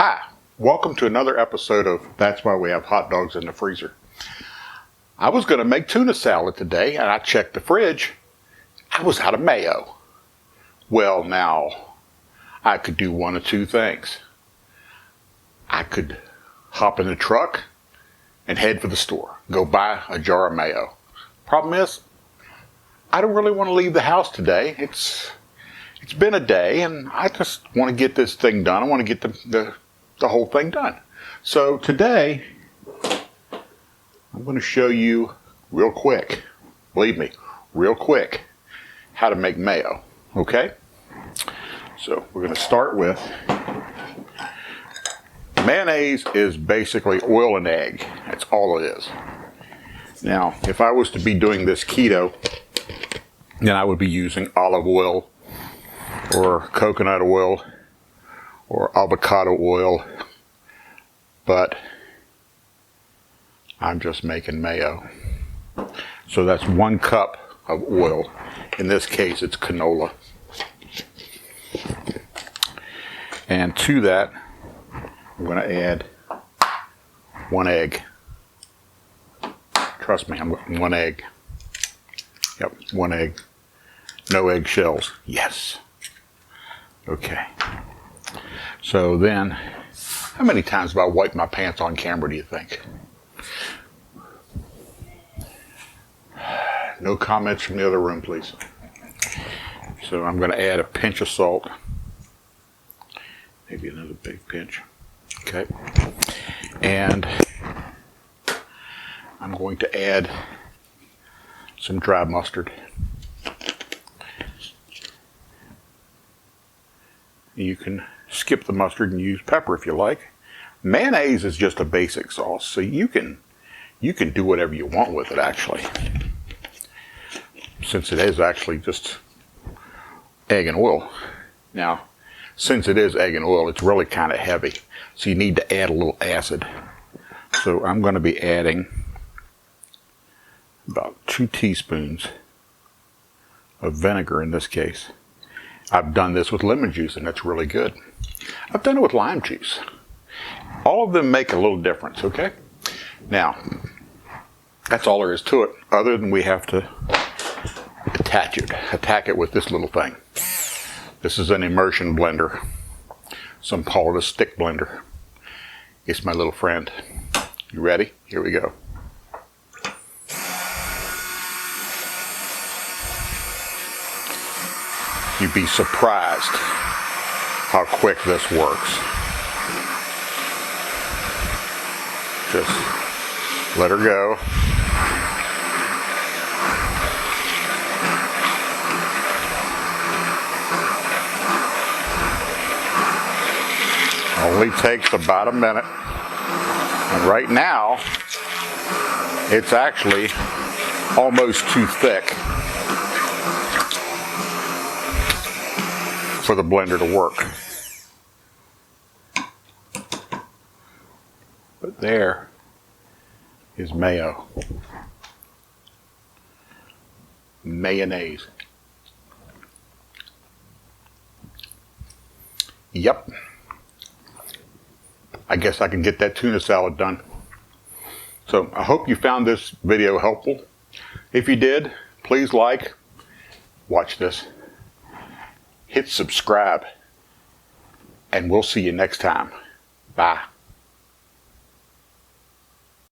Hi, welcome to another episode of That's Why We Have Hot Dogs in the Freezer. I was going to make tuna salad today and I checked the fridge. I was out of mayo. Well, now, I could do one of two things. I could hop in the truck and head for the store, go buy a jar of mayo. Problem is, I don't really want to leave the house today. It's been a day and I just want to get this thing done. I want to get the whole thing done. So today, I'm going to show you real quick, believe me, real quick, how to make mayo, okay? So we're going to start with, mayonnaise is basically oil and egg. That's all it is. Now, if I was to be doing this keto, then I would be using olive oil or coconut oil or avocado oil, but I'm just making mayo. So that's 1 cup of oil. In this case, it's canola. And to that, I'm going to add 1 egg. Trust me, I'm 1 egg. Yep, 1 egg. No eggshells. Yes. Okay. So then, how many times have I wiped my pants on camera, do you think? No comments from the other room, please. So I'm going to add a pinch of salt. Maybe another big pinch. Okay. And I'm going to add some dry mustard. You can skip the mustard and use pepper if you like. Mayonnaise is just a basic sauce, so you can do whatever you want with it, actually. Since it is actually just egg and oil. Now, since it is egg and oil, it's really kind of heavy, so you need to add a little acid. So I'm going to be adding about 2 teaspoons of vinegar in this case. I've done this with lemon juice and that's really good. I've done it with lime juice. All of them make a little difference, okay? Now, that's all there is to it, other than we have to attack it with this little thing. This is an immersion blender. Some call it a stick blender. It's my little friend. You ready? Here we go. You'd be surprised how quick this works. Just let her go. Only takes about a minute. And right now, it's actually almost too thick for the blender to work. But there is mayo. Mayonnaise. Yep. I guess I can get that tuna salad done. So I hope you found this video helpful. If you did, please like, watch this, hit subscribe, and we'll see you next time. Bye.